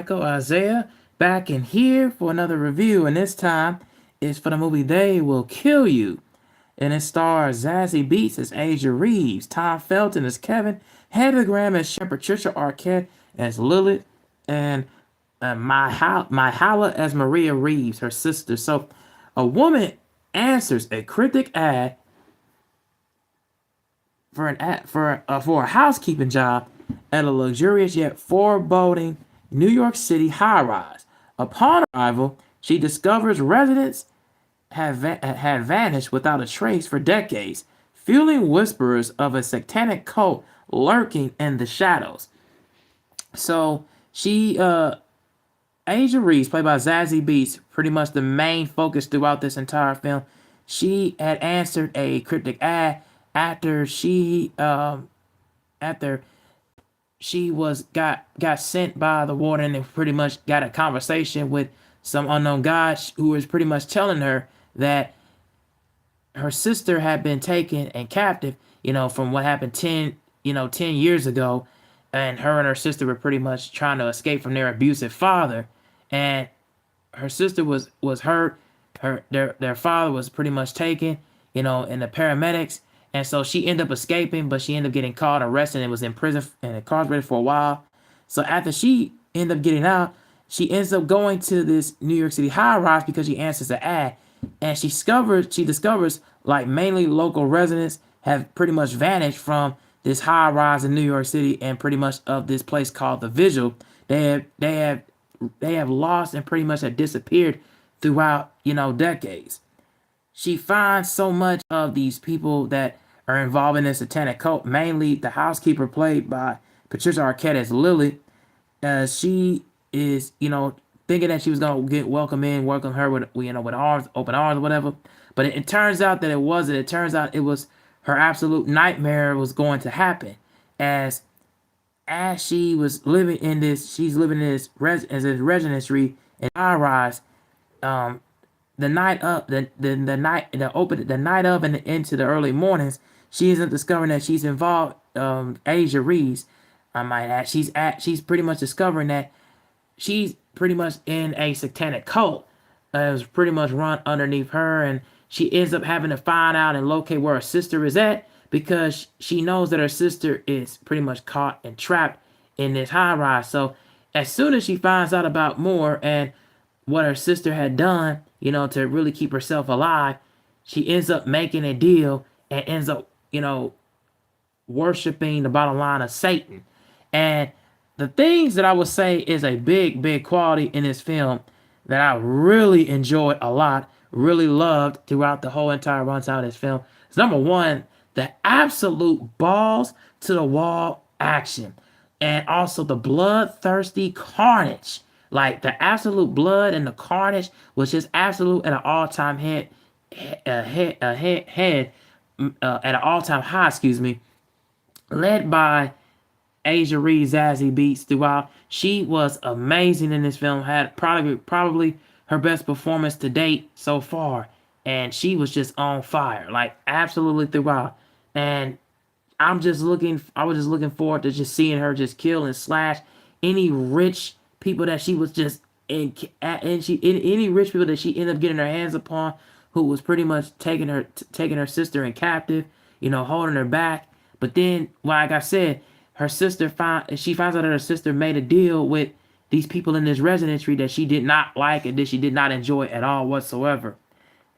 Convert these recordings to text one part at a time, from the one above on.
Michael Isaiah back in here for another review, and this time it's for the movie They Will Kill You. And it stars Zazie Beetz as Asia Reeves, Tom Felton as Kevin, Heather Graham as Shepard, Patricia Arquette as Lilith, and Myhala as Maria Reeves, her sister. So, a woman answers a cryptic ad for a housekeeping job at a luxurious yet foreboding New York City high rise. Upon arrival, she discovers residents had vanished without a trace for decades, fueling whispers of a satanic cult lurking in the shadows. So Asia Reeves, played by Zazie Beetz, pretty much the main focus throughout this entire film. She had answered a cryptic ad after after she was got sent by the warden and pretty much got a conversation with some unknown guy who was pretty much telling her that her sister had been taken and captive, from what happened 10 years ago, and her sister were pretty much trying to escape from their abusive father, and her sister was hurt. Their father was pretty much taken, and the paramedics, and so she ended up escaping, but she ended up getting caught, arrested, and was in prison and incarcerated for a while. So after she ended up getting out, she ends up going to this New York City high rise because she answers an ad, and she discovers like mainly local residents have pretty much vanished from this high rise in New York City and pretty much of this place called the Vigil. They have lost and pretty much have disappeared throughout decades. She finds so much of these people that are involved in this satanic cult, mainly the housekeeper played by Patricia Arquette as Lily. She is, thinking that she was gonna get welcome her with arms, open arms, or whatever. But it turns out that it wasn't. It turns out it was her absolute nightmare was going to happen, as she was living in this. She's living in this as a residency in high rise. Um, the night up the night of and into the early mornings, she isn't discovering that she's involved. Asia Reeves, I might add, she's pretty much discovering that she's pretty much in a satanic cult. It was pretty much run underneath her, and she ends up having to find out and locate where her sister is at because she knows that her sister is pretty much caught and trapped in this high rise. So as soon as she finds out about more and what her sister had done, to really keep herself alive, she ends up making a deal and ends up, worshiping the bottom line of Satan. And the things that I would say is a big, big quality in this film that I really enjoyed a lot, really loved throughout the whole entire runtime of this film is number one, the absolute balls to the wall action, and also the bloodthirsty carnage. Like the absolute blood and the carnage was just absolute at an all-time head at an all-time high. Excuse me, led by Asia Reeves, Zazie Beetz throughout. She was amazing in this film. Had probably her best performance to date so far, and she was just on fire, like absolutely throughout. And I was just looking forward to just seeing her just kill and slash any rich people that she was just in, and any rich people that she ended up getting her hands upon, who was pretty much taking her sister in captive, holding her back. But then, like I said, she finds out that her sister made a deal with these people in this residency that she did not like and that she did not enjoy at all whatsoever.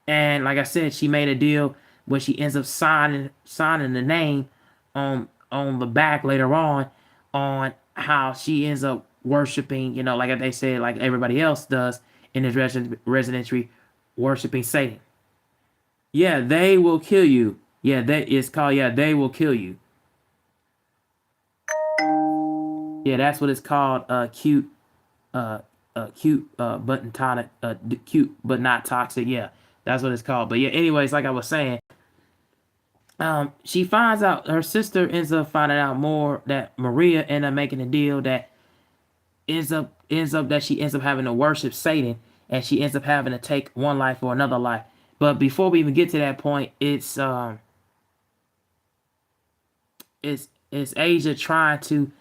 And like I said, she made a deal where she ends up signing the name on the back later on how she ends up worshiping, like they said, like everybody else does in this residency, worshiping Satan. Yeah, they will kill you. Yeah, that is called. Yeah, they will kill you. Yeah, that's what it's called. But tonic. Cute but not toxic. Yeah, that's what it's called. But yeah, anyways, like I was saying, she finds out her sister ends up finding out more that Maria ended up making a deal that she ends up having to worship Satan, and she ends up having to take one life for another life. But before we even get to that point, it's Asia trying to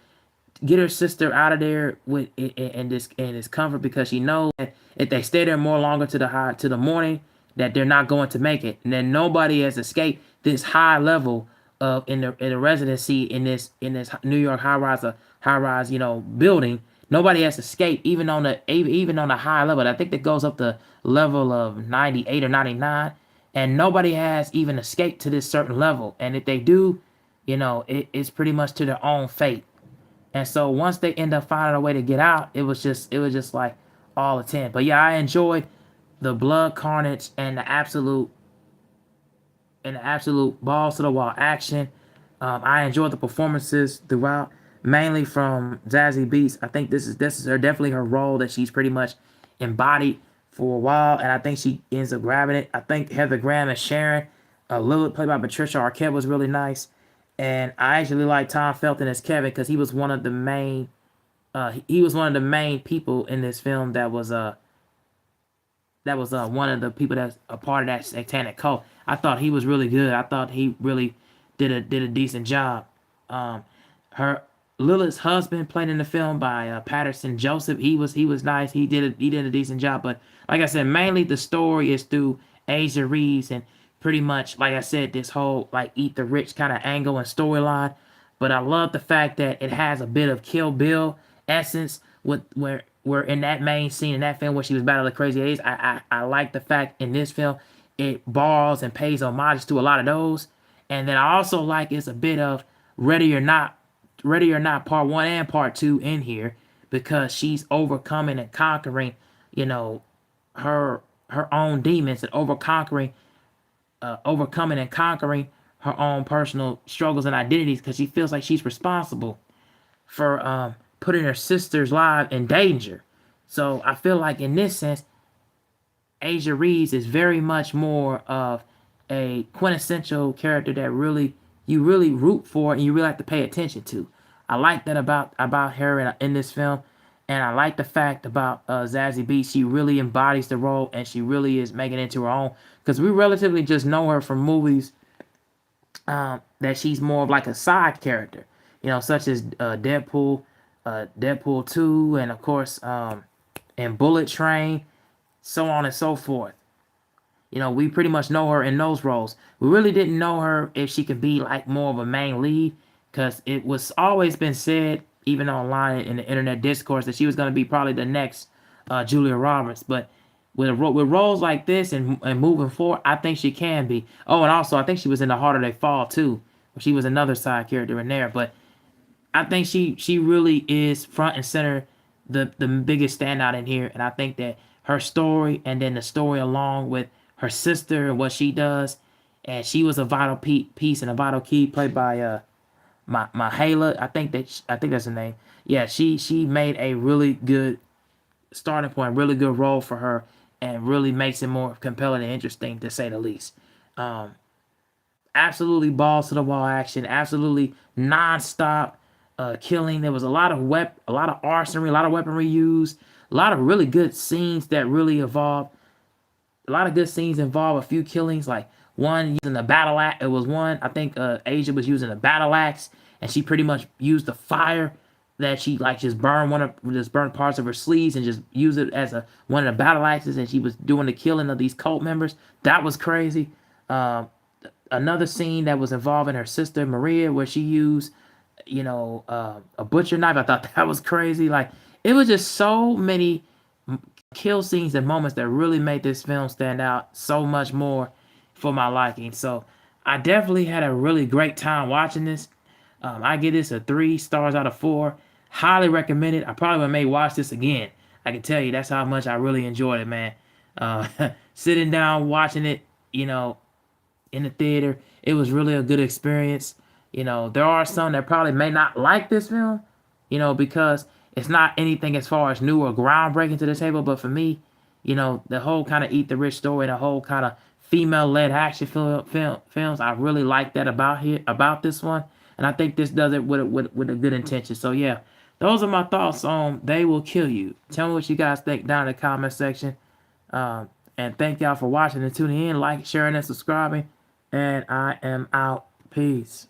get her sister out of there with in this comfort, because she knows that if they stay there more longer to the morning, that they're not going to make it, and then nobody has escaped this high level of in the residency in this New York high rise building. Nobody has escaped, even on the high level. I think that goes up to level of 98 or 99, and nobody has even escaped to this certain level. And if they do, it's pretty much to their own fate. And so once they end up finding a way to get out, it was just like all a 10. But yeah, I enjoyed the blood carnage and the absolute balls to the wall action. I enjoyed the performances throughout, mainly from Zazie Beetz. I think this is definitely her role that she's pretty much embodied for a while, and I think she ends up grabbing it. I think Heather Graham and Sharon, Lilith, played by Patricia Arquette, was really nice, and I actually like Tom Felton as Kevin because he was one of the main. He was one of the main people in this film that was one of the people that's a part of that satanic cult. I thought he was really good. I thought he really did a decent job. Her Lilith's husband, played in the film by Patterson Joseph, he was nice. He did a decent job. But like I said, mainly the story is through Asia Reeves, and pretty much, like I said, this whole like eat the rich kind of angle and storyline. But I love the fact that it has a bit of Kill Bill essence with where in that main scene in that film where she was battling the crazy A's. I like the fact in this film it borrows and pays homage to a lot of those. And then I also like it's a bit of Ready or Not part one and part two in here, because she's overcoming and conquering, her own demons, and overcoming and conquering her own personal struggles and identities, because she feels like she's responsible for putting her sister's life in danger. So I feel like in this sense, Asia Reeves is very much more of a quintessential character that you really root for and you really have to pay attention to. I like that about her in this film, and I like the fact about Zazie Beetz. She really embodies the role, and she really is making it into her own. Because we relatively just know her from movies that she's more of like a side character, such as Deadpool 2, and of course, and Bullet Train, so on and so forth. We pretty much know her in those roles. We really didn't know her if she could be like more of a main lead, because it was always been said, even online in the internet discourse, that she was going to be probably the next Julia Roberts. But with roles like this and moving forward, I think she can be. Oh, and also I think she was in The Harder They Fall too. She was another side character in there. But I think she really is front and center, the biggest standout in here. And I think that her story, and then the story along with her sister and what she does, and she was a vital piece and a vital key, played by Mahala. I think that's her name. Yeah, she made a really good starting point, really good role for her, and really makes it more compelling and interesting, to say the least. Absolutely balls to the wall action, absolutely nonstop killing. There was a lot of arsenal, a lot of weaponry used, a lot of really good scenes that really evolved. A lot of good scenes involve a few killings, like one using the battle axe. It was one, I think Asia was using a battle axe, and she pretty much used the fire that she like just burned parts of her sleeves and just used it as one of the battle axes, and she was doing the killing of these cult members. That was crazy. Another scene that was involving her sister Maria, where she used a butcher knife. I thought that was crazy. Like, it was just so many kill scenes and moments that really made this film stand out so much more for my liking. So I definitely had a really great time watching this. I give this a 3 stars out of 4. Highly recommend it. I probably may watch this again. I can tell you that's how much I really enjoyed it, man. Sitting down watching it, in the theater, it was really a good experience. There are some that probably may not like this film, because it's not anything as far as new or groundbreaking to the table. But for me, the whole kind of Eat the Rich story, the whole kind of female-led action films, I really like that about this one. And I think this does it with a good intention. So yeah, those are my thoughts on They Will Kill You. Tell me what you guys think down in the comment section. And thank y'all for watching and tuning in, like, sharing, and subscribing. And I am out. Peace.